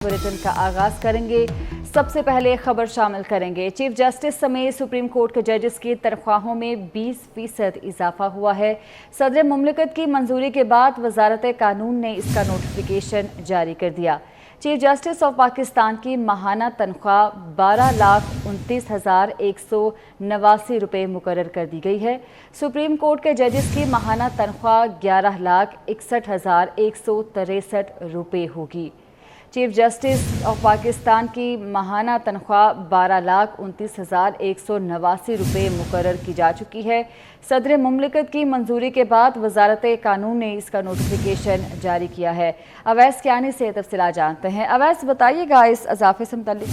Bulletin का आगाज करेंगे। सबसे पहले खबर शामिल करेंगे। चीफ जस्टिस समेत सुप्रीम कोर्ट के जजेस की तनख्वाहों में 20% इजाफा हुआ है। सदर मुमलिकत की मंजूरी के बाद वजारत कानून ने इसका नोटिफिकेशन जारी कर दिया। चीफ जस्टिस ऑफ पाकिस्तान की माहाना तनख्वाह 12,29,189 रुपये मुकर्रर कर दी गई है। सुप्रीम कोर्ट के जजेस की माहाना तनख्वाह 11,61,163 रुपये होगी। चीफ जस्टिस ऑफ पाकिस्तान की माहाना तनख्वाह 12,29,189 रुपये मुकर्रर की जा चुकी है। सदर मुमलिकत की मंजूरी के बाद वजारत कानून ने इसका नोटिफिकेशन जारी किया है। अवैस कियानी से तफसीलात जानते हैं। अवैस, बताइएगा इस इजाफे से मुताल्लिक।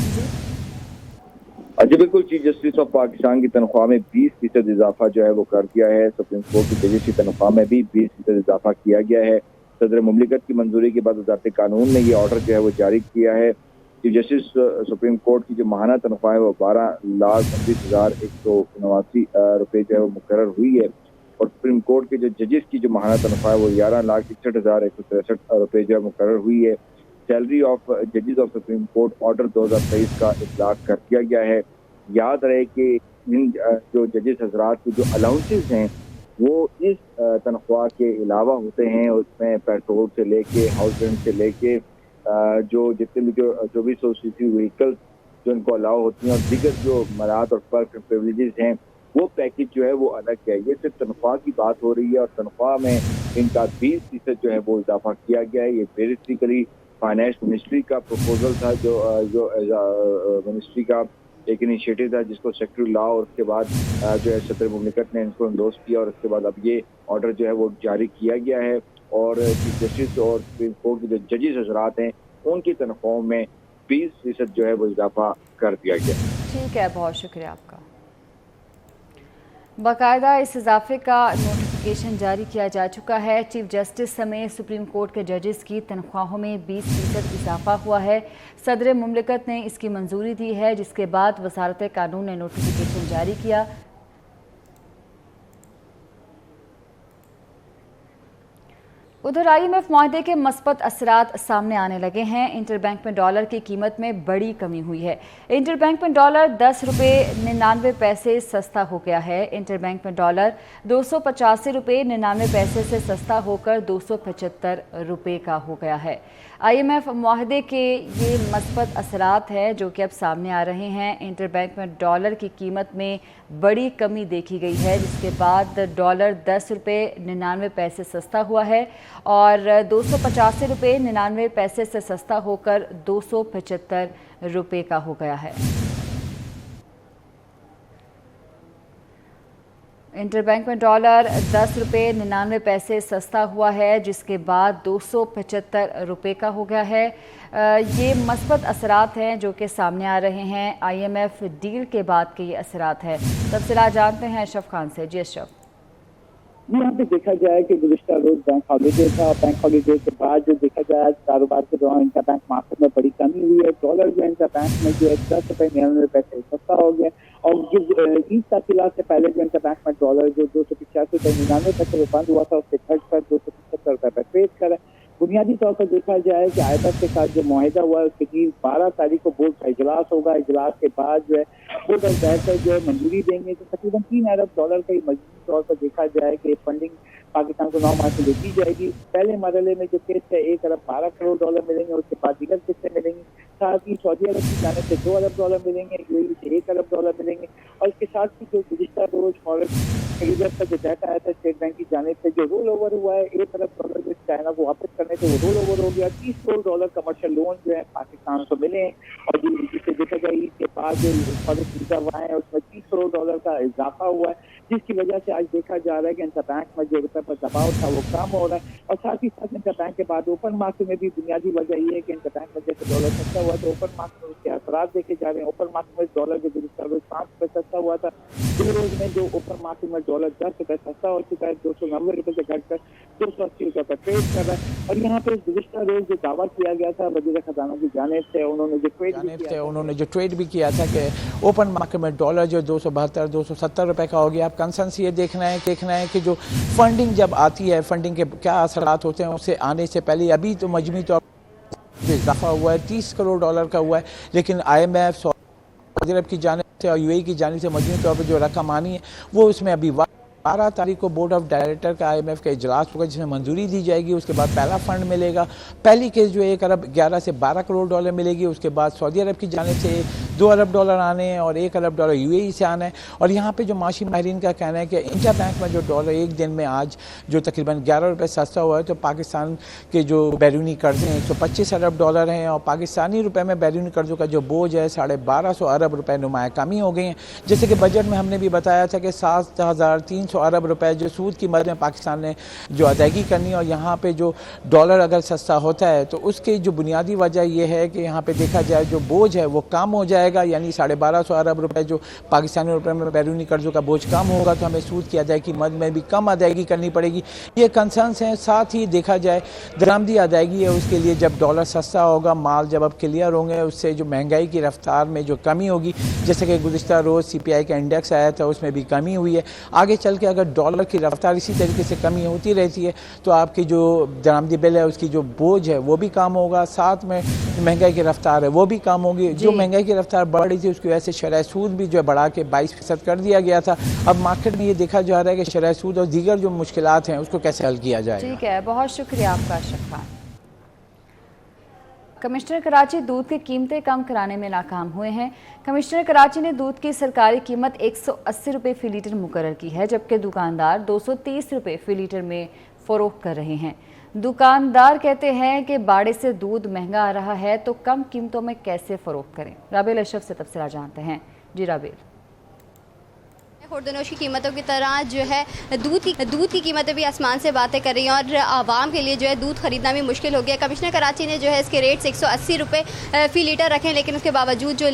जी बिल्कुल, चीफ जस्टिस ऑफ पाकिस्तान की तनख्वाह में 20% इजाफा जो है वो कर दिया है। सुप्रीम कोर्ट की जजेस की तनख्वाह में भी 20% इजाफा किया गया है। सदर मुमलिकत की मंजूरी के बाद वजारत कानून ने ये ऑर्डर जो है वो जारी किया है। चीफ जस्टिस सुप्रीम कोर्ट की जो माहाना तनख्वाह है वो 12,29,189 रुपये जो है वो मुकर्रर हुई है और सुप्रीम कोर्ट के जो जजेस की जो माहाना तनख्वाह है वो 11,61,163 रुपये जो है मुकर्रर हुई है। सैलरी ऑफ जजेस ऑफ सुप्रीम कोर्ट ऑर्डर 2023 का इतलाक कर दिया गया है। याद रहे कि इन जो जजेस हजरात की जो अलाउंसेस हैं वो इस तनख्वाह के अलावा होते हैं। उसमें पेट्रोल से लेके, हाउस रेंट से लेके जो जितने भी जो 2400 सीसी व्हीकल्स जो इनको अलाउ होती हैं और दीगर जो मराद और पर्क प्रिविलेजेस हैं वो पैकेज जो है वो अलग है। ये सिर्फ तनख्वाह की बात हो रही है और तनख्वाह में इनका 20% जो है वो इजाफा किया गया है। ये बेसिकली फाइनेंस मिनिस्ट्री का प्रपोजल था, जो मिनिस्ट्री का एक इनिशिएटिव था जिसको सेक्रेटरी लॉ और उसके बाद जो है सदर मुमलिकत ने इनको एंडोर्स किया और उसके बाद अब ये ऑर्डर जो है वो जारी किया गया है और चीफ जस्टिस और सुप्रीम कोर्ट के जो जजेस हजरात हैं उनकी तनख्वाहों में 20% जो है वो इजाफा कर दिया गया। ठीक है, बहुत शुक्रिया आपका। बाकायदा इस इजाफे का नोटिफिकेशन जारी किया जा चुका है। चीफ जस्टिस समेत सुप्रीम कोर्ट के जजेस की तनख्वाहों में 20% इजाफा हुआ है। सदर मुमलिकत ने इसकी मंजूरी दी है, जिसके बाद वजारत कानून ने नोटिफिकेशन जारी किया। उधर IMF मुआहदे के मस्बत असरात सामने आने लगे हैं। इंटरबैंक में डॉलर की कीमत में बड़ी कमी हुई है। इंटरबैंक में डॉलर 10 रुपये 99 पैसे सस्ता हो गया है। इंटरबैंक में डॉलर 285 रुपये 99 पैसे से सस्ता होकर 275 रुपये का हो गया है। IMF मुआहदे के ये मस्बत असरात हैं जो कि अब सामने आ रहे हैं। इंटरबैंक में डॉलर की कीमत में बड़ी कमी देखी गई है, जिसके बाद डॉलर 10 रुपये 99 पैसे सस्ता हुआ है और 285 रुपये 99 पैसे से सस्ता होकर 275 रुपये का हो गया है। इंटरबैंक में डॉलर 10 रुपये 99 पैसे सस्ता हुआ है, जिसके बाद 275 रुपये का हो गया है। ये मस्बत असरात हैं जो कि सामने आ रहे हैं। IMF डील के बाद के ये असरात हैं। तफसीलात जानते हैं अशरफ खान से। जी अशरफ। यहाँ पे देखा जाए कि गुज़िश्ता रोज बैंक हॉलीडे था। बैंक हॉलीडे के बाद जो देखा जाए कारोबार के दौरान इंटर बैंक मार्केट में बड़ी कमी हुई है। डॉलर जो इंटर बैंक में जो है 10 रुपये 99 पैसे सस्ता हो गया और जो ईद तासीलात से पहले जो इंटर बैंक में डॉलर जो 285 रुपये 99 पैसे बंद हुआ था उससे घट कर 275 रुपये पर ट्रेड कर। बुनियादी तौर पर देखा जाए कि IMF के साथ जो मुआहिदा हुआ है उसके 12 तारीख को बोर्ड का इजलास होगा। इजलास के बाद जो है बोर्ड ऑफ डायरेक्टर जो है मंजूरी देंगे तो तकरीबन 3 अरब डॉलर का मजबूत तौर पर देखा जाए कि फंडिंग पाकिस्तान को 9 माह से दी जाएगी। पहले मरहले में जो किस्त है 1 अरब 12 करोड़ डॉलर मिलेंगे, उसके बाद दीगर किस्तें मिलेंगी। साथ ही सऊदी अरब की जाने से 2 अरब डॉलर मिलेंगे, UAE से 1 अरब डॉलर मिलेंगे और इसके साथ ही जो गुज़िश्ता रोज फॉरेन खरीदर का जो डाटा आया था स्टेट बैंक की जानिब से जो रोल ओवर हुआ है 1 अरब डॉलर जो चाइना को वापस करने से वो रोल ओवर हो गया। 30 करोड़ डॉलर कमर्शियल लोन जो है पाकिस्तान को मिले और जिससे देखा जाए इसके बाद जो फॉरेन खरीदा हुआ है उसमें 30 करोड़ डॉलर का इजाफा हुआ है, जिसकी वजह से आज देखा जा रहा है कि इंटर बैंक में जो रुपये पर दबाव था वो कम हो रहा है। और साथ ही साथ इंटर बैंक के बाद ओपन मार्केट में भी बुनियादी वजह ये है कि इंटर बैंक में जैसे डॉलर सस्ता हुआ तो ओपन मार्केट में उसके असरात देखे जा रहे हैं। ओपन मार्केट में डॉलर जो गुज़िश्ता रोज 5 रुपये सस्ता हुआ था, 2 रोज में जो ओपन मार्केट में डॉलर 10 रुपये सस्ता हो चुका है, 290 रुपये से घटकर 280 रुपये पर ट्रेड कर रहा है। और यहाँ पे गुज़िश्ता रोज जो दावा किया गया था वज़ीर ख़जाना की जानिब से उन्होंने जो ट्रेड भी किया था कि ओपन मार्केट में डॉलर जो 272 270 रुपये का हो गया। अब कंसर्न ये देखना है कि जो फंडिंग जब आती है फंडिंग के क्या असरात होते हैं उससे आने से पहले अभी तो मजमूई तौर जो इजाफा हुआ है $30 करोड़ का हुआ है, लेकिन IMF, सऊदी अरब की जानिब से और UAE की जानिब से मजमूई तौर पर जो रकम आनी है वो उसमें अभी 12 तारीख को बोर्ड ऑफ डायरेक्टर का IMF का इजलास होगा जिसमें मंजूरी दी जाएगी। उसके बाद पहला फंड मिलेगा। पहली केस जो 1 अरब 11 से 12 करोड़ डॉलर मिलेगी। उसके बाद सऊदी अरब की जानिब से $2 अरब आने हैं और $1 अरब UAE से आना है। और यहाँ पे जो माशी माहिरीन का कहना है कि इंटर बैंक में जो डॉलर एक दिन में आज जो तकरीबन $11 सस्ता हुआ है, तो पाकिस्तान के जो बैरूनी कर्जे हैं $125 अरब हैं और पाकिस्तानी रुपये में बैरूनी कर्जों का जो बोझ है 1250 अरब रुपये नुमाया कमी हो गई है। जैसे कि बजट में हमने भी बताया था कि 7,300 अरब रुपए जो सूद की मद में पाकिस्तान ने जो अदायगी करनी है, और यहाँ पे जो डॉलर अगर सस्ता होता है तो उसकी जो बुनियादी वजह यह है कि यहाँ पे देखा जाए जो बोझ है वो कम हो जाएगा, यानी 1250 अरब रुपए जो पाकिस्तानी रुपये में बैरूनी कर्जों का बोझ कम होगा तो हमें सूद की अदायगी मद में भी कम अदायगी करनी पड़ेगी। ये कंसर्न्स हैं। साथ ही देखा जाए दरामदी अदायगी है, उसके लिए जब डॉलर सस्ता होगा, माल जब अब क्लियर होंगे, उससे जो महंगाई की रफ्तार में जो कमी होगी, जैसे कि गुज़िश्ता रोज़ CPI का इंडेक्स आया था उसमें भी कमी हुई है। आगे चल के अगर डॉलर की रफ्तार इसी तरीके से कमी होती रहती है तो आपकी जो दरामदी बिल है उसकी जो बोझ है वो भी कम होगा, साथ में महंगाई की रफ्तार है वो भी कम होगी। जो महंगाई की रफ्तार बढ़ रही थी उसकी वजह से शरह सूद भी जो है बढ़ा के 22% कर दिया गया था। अब मार्केट में ये देखा जा रहा है कि शरह सूद और दीगर जो मुश्किलात हैं उसको कैसे हल किया जाए। ठीक है, बहुत शुक्रिया आपका अशरफ खान। कमिश्नर कराची दूध की कीमतें कम कराने में नाकाम हुए हैं। कमिश्नर कराची ने दूध की सरकारी कीमत 180 रुपये फ़ी लीटर मुकर्रर की है, जबकि दुकानदार 230 रुपये फ़ी लीटर में फ़रोख्त कर रहे हैं। दुकानदार कहते हैं कि बाड़े से दूध महंगा आ रहा है तो कम कीमतों में कैसे फ़रोख्त करें। राबेल अशरफ से तफसीलात जानते हैं। जी राबेल। खुर्दनोश की कीमतों की तरह जो है दूध की कीमतें भी आसमान से बातें कर रही हैं और आवाम के लिए जो है दूध खरीदना भी मुश्किल हो गया। कमिश्नर कराची ने जो है इसके रेट्स 180 रुपये फ़ी लीटर रखे, लेकिन उसके बावजूद जो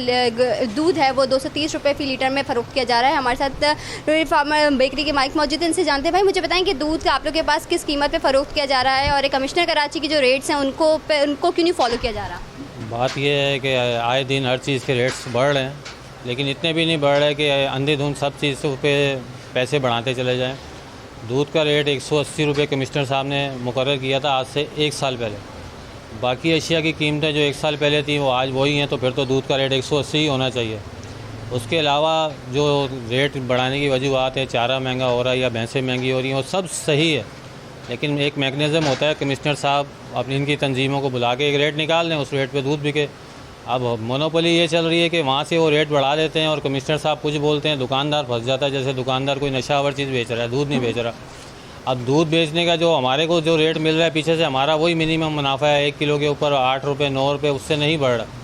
दूध है वो 230 रुपये फ़ी लीटर में फ़रोख्त किया जा रहा है। हमारे साथ डेयरी फार्मर बेकरी के माइक मौजूद हैं, इनसे जानते हैं। भाई मुझे बताएं कि दूध आप लोग के पास किस कीमत पर फ़रोख्त किया जा रहा है और कमिश्नर कराची के जो रेट्स हैं उनको क्यों नहीं फॉलो किया जा रहा? बात यह है कि आए दिन हर चीज़ के रेट्स बढ़ रहे हैं, लेकिन इतने भी नहीं बढ़ रहे कि अंधेधुंध सब चीज़ पे पैसे बढ़ाते चले जाएं। दूध का रेट 180 रुपये कमिश्नर साहब ने मुकर्रर किया था आज से 1 साल पहले। बाकी अशिया की कीमतें जो 1 साल पहले थी वो आज वही हैं, तो फिर तो दूध का रेट 180 ही होना चाहिए। उसके अलावा जो रेट बढ़ाने की वजूहत है, चारा महंगा हो रहा है या भैंसें महंगी हो रही हैं, वो सब सही है, लेकिन एक मैकेनिज़्म होता है कमिश्नर साहब अपनी इनकी तंजीमों को बुला के एक रेट निकाल दें, उस रेट पे दूध बिके। अब मोनोपोली ये चल रही है कि वहाँ से वो रेट बढ़ा देते हैं और कमिश्नर साहब कुछ बोलते हैं, दुकानदार फंस जाता है। जैसे दुकानदार कोई नशावर चीज़ बेच रहा है, दूध नहीं बेच रहा। अब दूध बेचने का जो हमारे को जो रेट मिल रहा है पीछे से, हमारा वही मिनिमम मुनाफा है 1 किलो के ऊपर 8 रुपये 9 रुपये, उससे नहीं बढ़ रहा।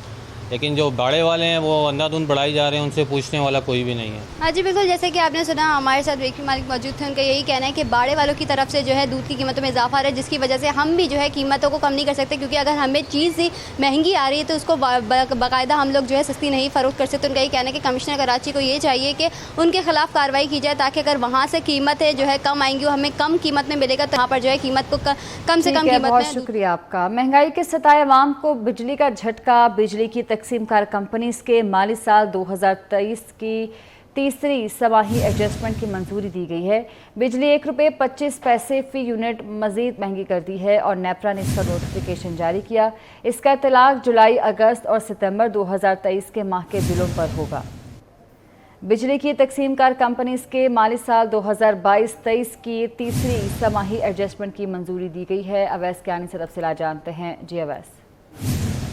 लेकिन जो बड़े वाले हैं वो अंधाधुंध बढ़ाई जा रहे हैं, उनसे पूछने वाला कोई भी नहीं है। हाँ जी बिल्कुल, जैसे कि आपने सुना हमारे साथ बेकरी मालिक मौजूद थे, उनका यही कहना है कि बाड़े वालों की तरफ से जो है दूध की कीमतों में इजाफा आ रहा है, जिसकी वजह से हम भी जो है कीमतों को कम नहीं कर सकते, क्योंकि अगर हमें चीज़ महंगी आ रही है तो उसको बाकायदा हम लोग जो है सस्ती नहीं फ़रोख्त कर सकते। उनका यही कहना है कि कमिश्नर कराची को ये चाहिए कि उनके खिलाफ कार्रवाई की जाए, ताकि अगर वहाँ से कीमतें जो है कम आएंगी, हमें कम कीमत में मिलेगा, तो यहाँ पर जो है कीमत को कम से कम कीमत। बहुत शुक्रिया आपका। महंगाई के सताए अवाम को बिजली का झटका। बिजली की तकसीम कार कंपनी के माली साल 2023 की तीसरी समाही एडजस्टमेंट की मंजूरी दी गई है। बिजली 1 रुपये 25 पैसे फ़ी यूनिट मजीद महंगी कर दी है और नेपरा ने इसका नोटिफिकेशन जारी किया। इसका इतलाक जुलाई, अगस्त और सितंबर 2023 के माह के बिलों पर होगा। बिजली की तकसीम कार कंपनी के माली साल 2022-23 की तीसरी समाही एडजस्टमेंट की मंजूरी दी गई है। अवैस कियानी से तफसीलात जानते हैं। जी अवैस।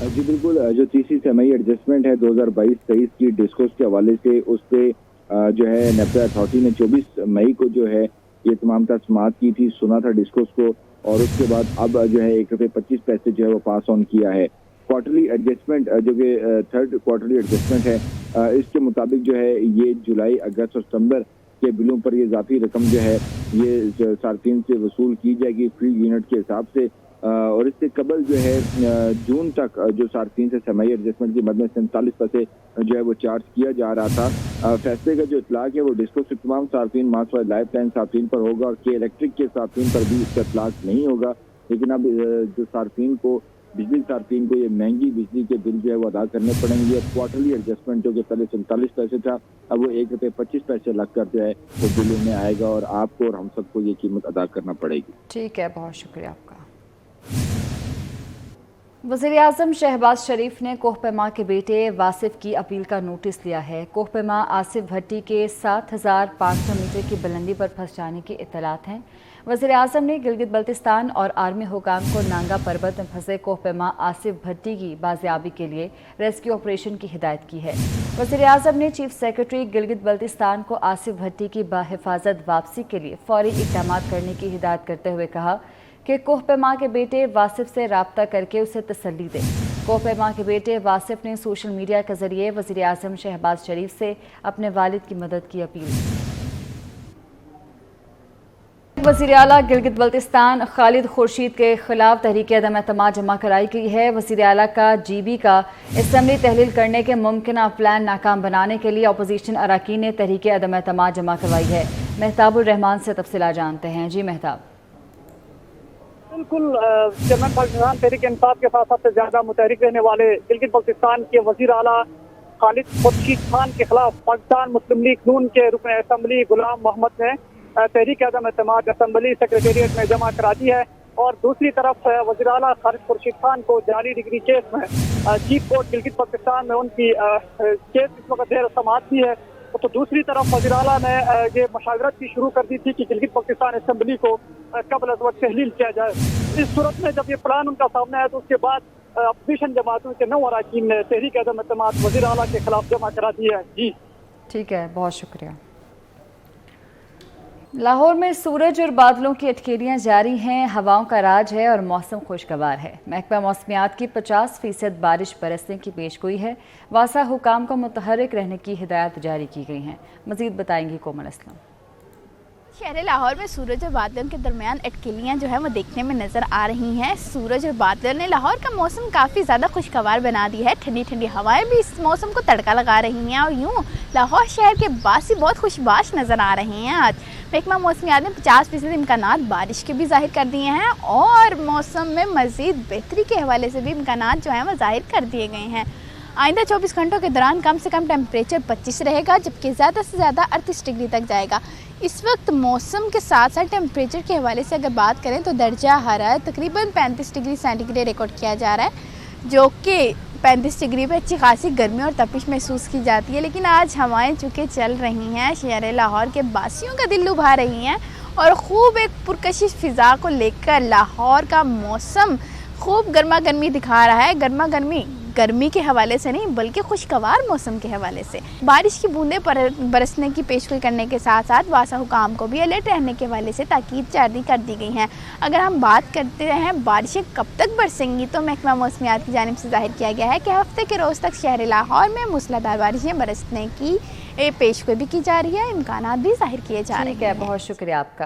जी बिल्कुल, जो तीसरी समाही एडजस्टमेंट है 2022-23 की डिस्कोस के हवाले से, उस पर जो है नेपरा अथॉरिटी ने 24 मई को जो है ये तमाम समाअत की थी, सुना था डिस्कोस को, और उसके बाद अब जो है 1 रुपये 25 पैसे जो है वो पास ऑन किया है। क्वार्टरली एडजस्टमेंट जो कि थर्ड क्वार्टरली एडजस्टमेंट है, इसके मुताबिक जो है ये जुलाई, अगस्त और सितंबर के बिलों पर ये इजाफी रकम जो है ये सार्फिन से वसूल की जाएगी फी यूनिट के हिसाब से। और इससे कबल जो है जून तक जो सार्फिन से समाई एडजस्टमेंट की मद में 47 पैसे जो है वो चार्ज किया जा रहा था। फैसले का जो इतलाक है वो डिस्कोस के तमाम सार्फिन, मास वाइज लाइफ टाइम सार्फिन पर होगा और के इलेक्ट्रिक के सार्फिन पर भी इसका इतलाक नहीं होगा। लेकिन अब जो सार्फिन को, बिजली सार्फिन को ये महंगी बिजली के बिल जो है वो अदा करने पड़ेंगे। क्वार्टरली एडजस्टमेंट जो कि पहले 47 पैसे था, अब वो 1 रुपये 25 पैसे लगकर जो है वो बिलों में आएगा और आपको और हम सबको ये कीमत अदा करना पड़ेगी। ठीक है, बहुत शुक्रिया आपका। वज़ीर-ए-आज़म शहबाज शरीफ ने कोहपेमा के बेटे वासिफ की अपील का नोटिस लिया है। कोहपेमा आसिफ भट्टी के 7,500 मीटर की बुलंदी पर फंस जाने की इत्तलात हैं। वज़ीर-ए-आज़म ने गिलगित बल्तिस्तान और आर्मी हुकाम को नांगा पर्वत में फंसे कोहपेमा आसिफ भट्टी की बाजियाबी के लिए रेस्क्यू ऑपरेशन की हिदायत की है। वज़ीर-ए-आज़म ने चीफ सेक्रेटरी गिलगित बल्तिस्तान को आसिफ भट्टी की बाहिफाजत वापसी के लिए फौरी इक़दाम करने की हिदायत करते हुए कहा कि कोहपेमा के बेटे वासिफ से राब्ता करके उसे तसल्ली दे। कोहपेमा के बेटे वासिफ ने सोशल मीडिया के जरिए वज़ीर-ए-आज़म शहबाज शरीफ से अपने वालिद की मदद की अपील की। वज़ीर आला गिलगित बल्तिस्तान खालिद खुर्शीद के खिलाफ तहरीक अदम एतमाद जमा कराई गई है। वज़ीर आला का GB का असम्बली तहलील करने के मुमकिन प्लान नाकाम बनाने के लिए अपोजिशन अरकान ने तहरीक अदम एतमाद जमा करवाई है। मेहताबुर रहमान से तफसीलात जानते हैं। जी मेहताब। बिल्कुल, चेयरमैन पाकिस्तान तहरीक इंसाफ के साथ सबसे ज्यादा मुतहरिक रहने वाले गिलगित बल्तिस्तान के वज़ीर आला खालिद खुर्शीद खान के खिलाफ पाकिस्तान मुस्लिम लीग नून के रुकन असम्बली गुलाम मोहम्मद ने तहरीक अदम एतमाद असम्बली सेक्रेटेरिएट में जमा करा दी है। और दूसरी तरफ वज़ीर आला खालिद खुर्शीद खान को जाली डिग्री केस में चीफ कोर्ट गिलगित बल्तिस्तान में उनकी केस इस वक्त देर समाअत भी है। तो दूसरी तरफ वज़ीर आला ने ये मशावरत भी शुरू कर दी थी कि गिलगित बल्तिस्तान असम्बली को कबल अज़ वक्त तहलील किया जाए। इस सूरत में जब ये प्लान उनका सामने आया तो उसके बाद अपोजिशन जमातों के 9 अरकान ने तहरीक अदम एतमाद वज़ीर आला के खिलाफ जमा करा दी है। जी ठीक है, बहुत शुक्रिया। लाहौर में सूरज और बादलों की अटकेलियां जारी हैं, हवाओं का राज है और मौसम खुशगवार है। महकमा मौसमियात की 50% बारिश बरसने की पेशगोई है। वासा हुकाम को मुतहरिक रहने की हिदायत जारी की गई हैं। मजीद बताएंगी कोमल असलम। शहर लाहौर में सूरज और बादलों के दरमियान अटकेलियाँ जो है वो देखने में नज़र आ रही हैं। सूरज और बादल ने लाहौर का मौसम काफ़ी ज़्यादा खुशगवार बना दी है। ठंडी ठंडी हवाएं भी इस मौसम को तड़का लगा रही हैं और यूँ लाहौर शहर के बासी बहुत खुशबाश नज़र आ रहे हैं। आज महकमा मौसमियात ने 50% इम्कानात बारिश के भी जाहिर कर दिए हैं और मौसम में मज़ीद बेहतरी के हवाले से भी इम्कानात जो हैं वो जाहिर कर दिए गए हैं। आइंदा 24 घंटों के दौरान कम से कम टेम्परेचर 25 रहेगा, जबकि ज़्यादा से ज़्यादा 38 डिग्री तक जाएगा। इस वक्त मौसम के साथ साथ टेम्परेचर के हवाले से अगर बात करें तो दर्जा हरारत तकरीबन 35 डिग्री सेंटीग्रेड रिकॉर्ड किया जा रहा है, जो कि 35 डिग्री पे अच्छी खासी गर्मी और तपिश महसूस की जाती है। लेकिन आज हवाएं चूँकि चल रही हैं, शहर लाहौर के बासियों का दिल लुभा रही हैं और ख़ूब एक पुरकशिश फ़िज़ा को लेकर लाहौर का मौसम खूब गर्मा गर्मी दिखा रहा है। गर्मी के हवाले से नहीं बल्कि खुशगवार मौसम के हवाले से बारिश की बूंदें बरसने की पेशगोई करने के साथ साथ वासा हुकाम को भी अलर्ट रहने के हवाले से ताकीद जारी कर दी गई हैं। अगर हम बात करते हैं बारिशें कब तक बरसेंगी तो महकमा मौसमियात की जानिब से जाहिर किया गया है कि हफ्ते के रोज़ तक शहर लाहौर में मूसलाधार बारिशें बरसने की पेशगोई भी की जा रही है, इम्कानात भी जाहिर किए जा रहे हैं। बहुत शुक्रिया आपका।